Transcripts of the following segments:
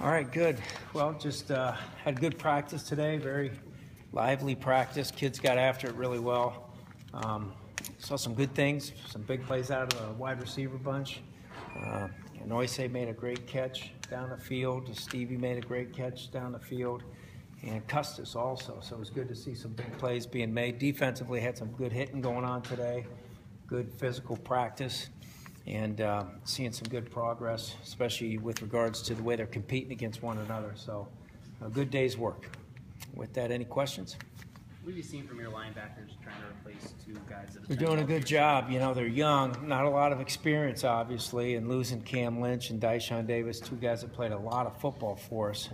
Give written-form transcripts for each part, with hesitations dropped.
All right, good. Well, just had good practice today, very lively practice. Kids got after it really well. Saw some good things, some big plays out of the wide receiver bunch. Noise made a great catch down the field. Stevie made a great catch down the field. And Custis also, so it was good to see some big plays being made. Defensively had some good hitting going on today, good physical practice, and seeing some good progress, especially with regards to the way they're competing against one another. So a good day's work. With that, any questions? What have you seen from your linebackers trying to replace two guys that have They're doing a good job. You know, they're young, not a lot of experience, obviously, and losing Cam Lynch and Dyshawn Davis, two guys that played a lot of football for us.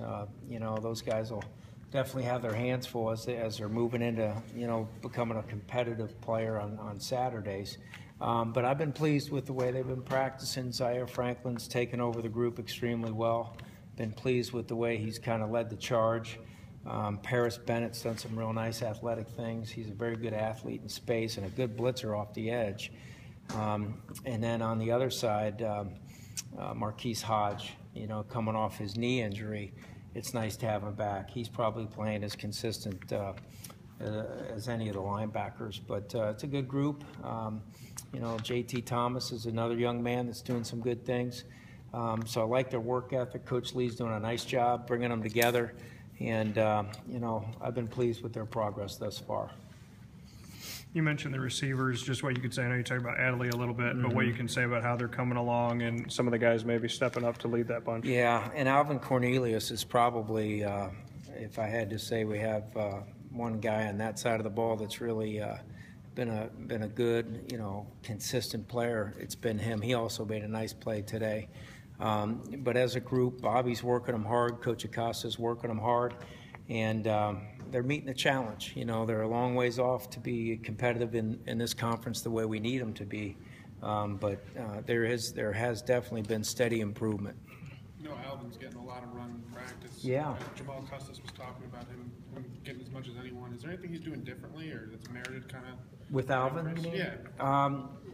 You know, those guys will definitely have their hands full as they're moving into, you know, becoming a competitive player on Saturdays. But I've been pleased with the way they've been practicing. Zaire Franklin's taken over the group extremely well. Been pleased with the way he's kind of led the charge. Paris Bennett's done some real nice athletic things. He's a very good athlete in space and a good blitzer off the edge. And then on the other side, Marquise Hodge, you know, coming off his knee injury, it's nice to have him back. He's probably playing as consistent as any of the linebackers, but it's a good group. You know, J.T. Thomas is another young man that's doing some good things. So I like their work ethic. Coach Lee's doing a nice job bringing them together. And, you know, I've been pleased with their progress thus far. You mentioned the receivers, just what you could say. I know you talked about Adley a little bit, but what you can say about how they're coming along and some of the guys maybe stepping up to lead that bunch. Yeah, and Alvin Cornelius is probably, if I had to say, we have one guy on that side of the ball that's really been a good, you know, consistent player. It's been him. He also made a nice play today. But as a group, Bobby's working them hard. Coach Acosta's working them hard. And they're meeting the challenge. You know, they're a long ways off to be competitive in this conference the way we need them to be. But there has definitely been steady improvement. You know, Alvin's getting a lot of run in practice. Yeah. Jamal Custis was talking about him getting as much as anyone. Is there anything he's doing differently or that's merited kind of? With Alvin? Yeah.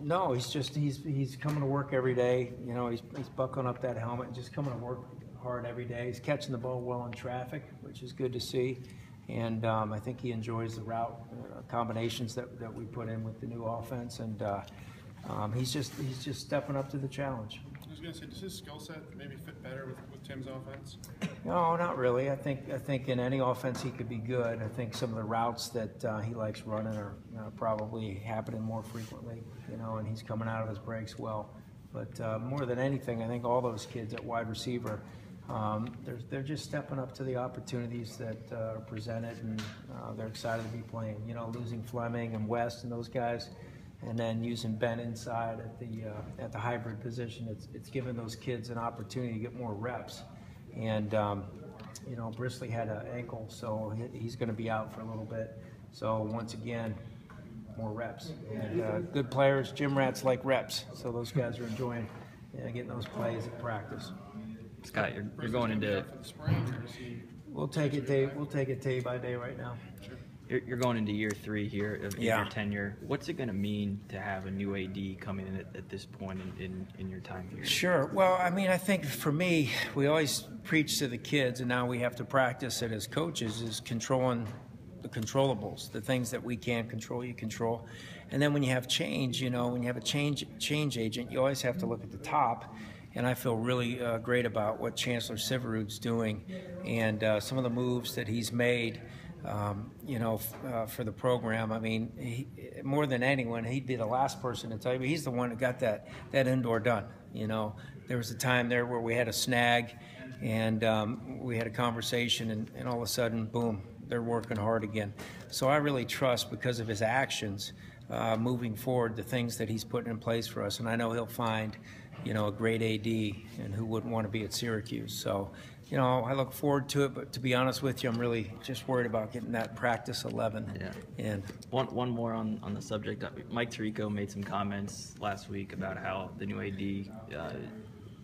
No, he's coming to work every day. You know, he's buckling up that helmet and just coming to work hard every day. He's catching the ball well in traffic, which is good to see. And I think he enjoys the route combinations that we put in with the new offense. And he's just stepping up to the challenge. I was going to say, does his skill set maybe fit better with Tim's offense? No, not really. I think in any offense he could be good. I think some of the routes that he likes running are probably happening more frequently, you know, and he's coming out of his breaks well. But more than anything, I think all those kids at wide receiver, they're just stepping up to the opportunities that are presented, and they're excited to be playing. You know, losing Fleming and West and those guys, and then using Ben inside at the hybrid position, it's given those kids an opportunity to get more reps. And you know, Brisley had an ankle, so he's going to be out for a little bit. So once again, more reps. And good players, gym rats like reps, so those guys are enjoying getting those plays at practice. Scott, you're going into. We'll take it day by day right now. You're going into year 3 here of your tenure. What's it going to mean to have a new AD coming in at this point in your time here? Sure. Well, I mean, I think for me, we always preach to the kids, and now we have to practice it as coaches, is controlling the controllables, the things that we can't control, you control. And then when you have change, you know, when you have a change agent, you always have to look at the top. And I feel really great about what Chancellor Syverud's doing and some of the moves that he's made. You know, for the program. I mean, more than anyone, he'd be the last person to tell you, but he's the one that got that indoor done. You know, there was a time there where we had a snag, and we had a conversation, and all of a sudden, boom, they're working hard again. So I really trust, because of his actions, moving forward, the things that he's putting in place for us, and I know he'll find, you know, a great AD, and who wouldn't want to be at Syracuse. So, you know, I look forward to it, but to be honest with you, I'm really just worried about getting that practice 11. Yeah. And one more on the subject. Mike Tirico made some comments last week about how the new AD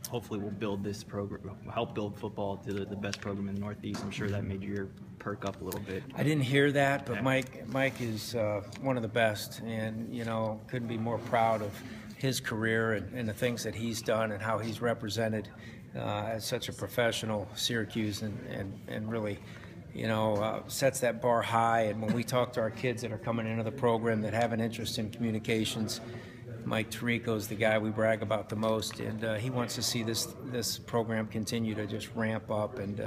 hopefully will build this program, help build football to the best program in the Northeast. I'm sure that made your perk up a little bit. I didn't hear that, but yeah. Mike is one of the best, and, you know, couldn't be more proud of his career and the things that he's done and how he's represented as such a professional, Syracuse, and really, sets that bar high. And when we talk to our kids that are coming into the program that have an interest in communications, Mike Tirico is the guy we brag about the most, and he wants to see this program continue to just ramp up. And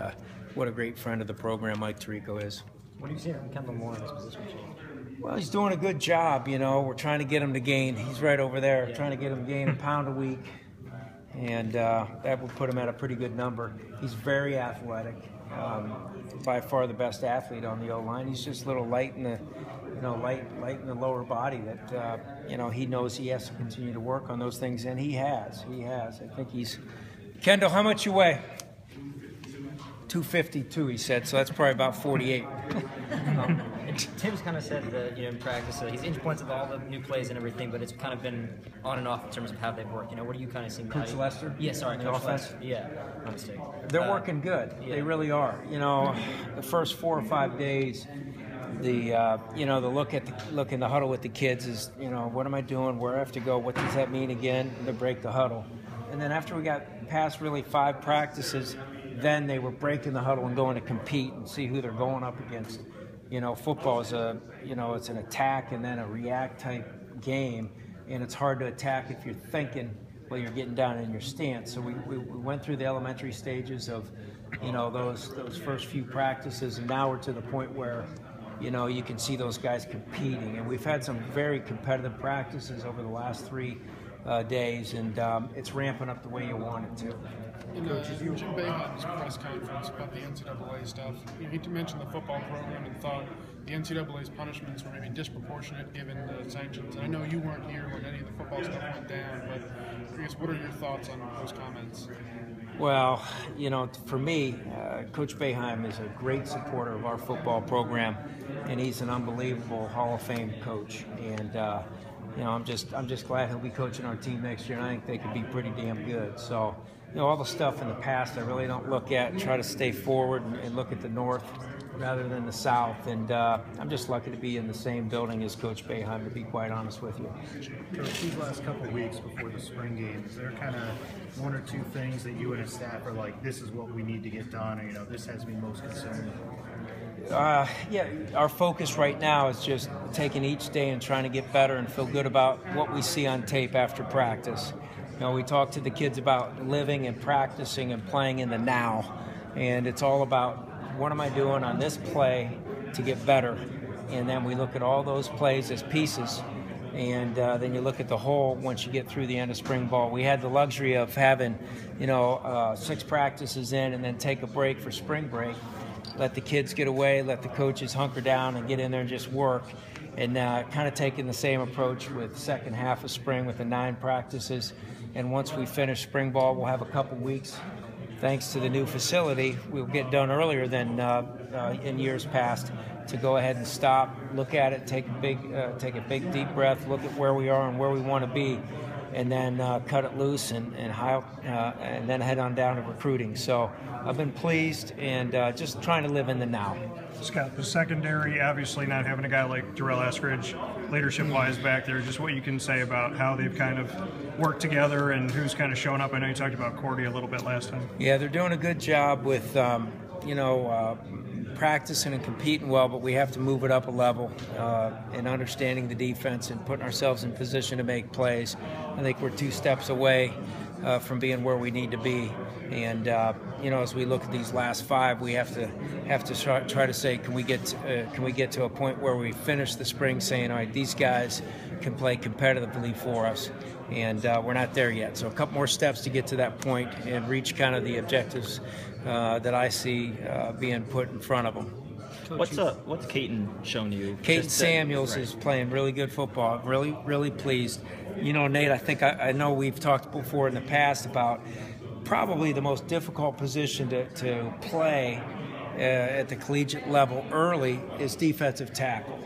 what a great friend of the program Mike Tirico is. What do you see from Kendall Moore in this position change? Well, he's doing a good job. We're trying to get him to gain. He's right over there, trying to get him to gain a pound a week, and that would put him at a pretty good number. He's very athletic, by far the best athlete on the O-line. He's just a little light in the, light in the lower body. That he knows he has to continue to work on those things, and he has. I think he's. Kendall, how much you weigh? 252, he said. So that's probably about 48. Tim's kind of said that in practice he's inch points of all the new plays and everything, but it's kind of been on and off in terms of how they've worked. What are you kind of seeing? Coach Lester? Yeah, sorry, the Coach offense? Lester. Yeah, my mistake. They're working good. Yeah. They really are. The first 4 or 5 days, the look in the huddle with the kids is, what am I doing? Where I have to go? What does that mean again? To break the huddle. And then after we got past really 5 practices, then they were breaking the huddle and going to compete and see who they're going up against. Football is it's an attack and then a react type game, and it's hard to attack if you're thinking while you're getting down in your stance. So we went through the elementary stages of, those first few practices, and now we're to the point where, you can see those guys competing. And we've had some very competitive practices over the last 3 days, and it's ramping up the way you want it to. In Jim Boeheim's press conference about the NCAA stuff, he mentioned the football program and thought the NCAA's punishments were maybe disproportionate given the sanctions. And I know you weren't here when any of the football stuff went down, but I guess what are your thoughts on those comments? Well, for me, Coach Boeheim is a great supporter of our football program, and he's an unbelievable Hall of Fame coach. And I'm just glad he'll be coaching our team next year, and I think they could be pretty damn good. So, all the stuff in the past I really don't look at. Try to stay forward and look at the North rather than the South. And I'm just lucky to be in the same building as Coach Boeheim, to be quite honest with you. Coach, these last couple of weeks before the spring game, is there kind of 1 or 2 things that you and his staff are like, this is what we need to get done, or this has me most concerned? Our focus right now is just taking each day and trying to get better and feel good about what we see on tape after practice. We talk to the kids about living and practicing and playing in the now, and it's all about what am I doing on this play to get better, and then we look at all those plays as pieces, and then you look at the whole once you get through the end of spring ball. We had the luxury of having 6 practices in and then take a break for spring break, let the kids get away, let the coaches hunker down and get in there and just work. And kind of taking the same approach with second half of spring with the 9 practices. And once we finish spring ball, we'll have a couple weeks. Thanks to the new facility, we'll get done earlier than in years past to go ahead and stop, look at it, take a big deep breath, look at where we are and where we want to be, and then cut it loose and then head on down to recruiting. So I've been pleased and just trying to live in the now. Scott, the secondary, obviously not having a guy like Darrell Eskridge, leadership-wise back there, just what you can say about how they've kind of worked together and who's kind of shown up. I know you talked about Cordy a little bit last time. Yeah, they're doing a good job with, practicing and competing well, but we have to move it up a level in understanding the defense and putting ourselves in position to make plays. I think we're 2 steps away from being where we need to be. And as we look at these last 5, we have to try to say, can we get to a point where we finish the spring saying, all right, these guys can play competitively for us, and we're not there yet. So a couple more steps to get to that point and reach kind of the objectives that I see being put in front of them. What's Caton shown you? Caton Samuels is playing really good football. Really, really pleased. Nate, I think I know we've talked before in the past about probably the most difficult position to play at the collegiate level early is defensive tackle,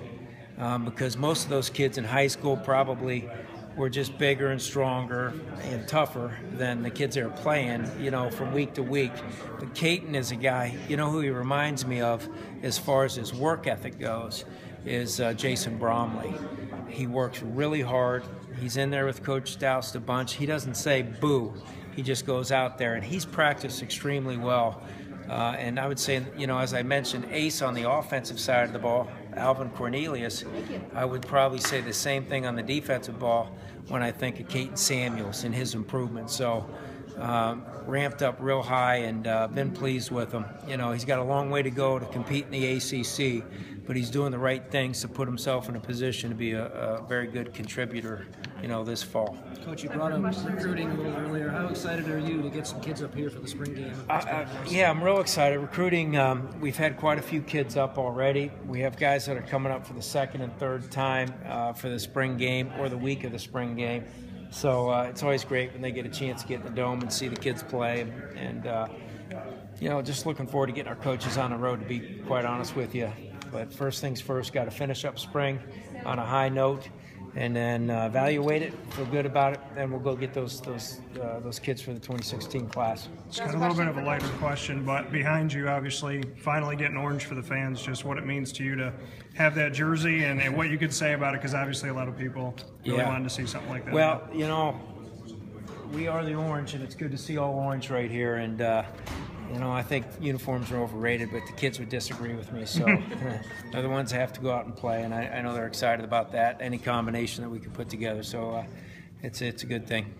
because most of those kids in high school probably were just bigger and stronger and tougher than the kids that are playing, from week to week. But Caton is a guy, who he reminds me of as far as his work ethic goes is Jason Bromley. He works really hard. He's in there with Coach Stoust a bunch. He doesn't say boo. he just goes out there, and he's practiced extremely well. And I would say, as I mentioned, ace on the offensive side of the ball, Alvin Cornelius. I would probably say the same thing on the defensive ball when I think of Caton Samuels and his improvement. So ramped up real high, and been pleased with him. He's got a long way to go to compete in the ACC, but he's doing the right things to put himself in a position to be a very good contributor, this fall. Coach, you brought up recruiting a little earlier. How excited are you to get some kids up here for the spring game? Yeah, I'm real excited. Recruiting, we've had quite a few kids up already. We have guys that are coming up for the second and third time for the spring game or the week of the spring game. So it's always great when they get a chance to get in the dome and see the kids play. And just looking forward to getting our coaches on the road, to be quite honest with you. But first things first, got to finish up spring on a high note, and then evaluate it, feel good about it, then we'll go get those kids for the 2016 class. It's got a little bit of a lighter question, but behind you, obviously, finally getting orange for the fans, just what it means to you to have that jersey and what you could say about it, because obviously a lot of people really wanted to see something like that. Well, we are the orange, and it's good to see all orange right here, and I think uniforms are overrated, but the kids would disagree with me, so they're the ones that have to go out and play, and I know they're excited about that, any combination that we can put together, so it's a good thing.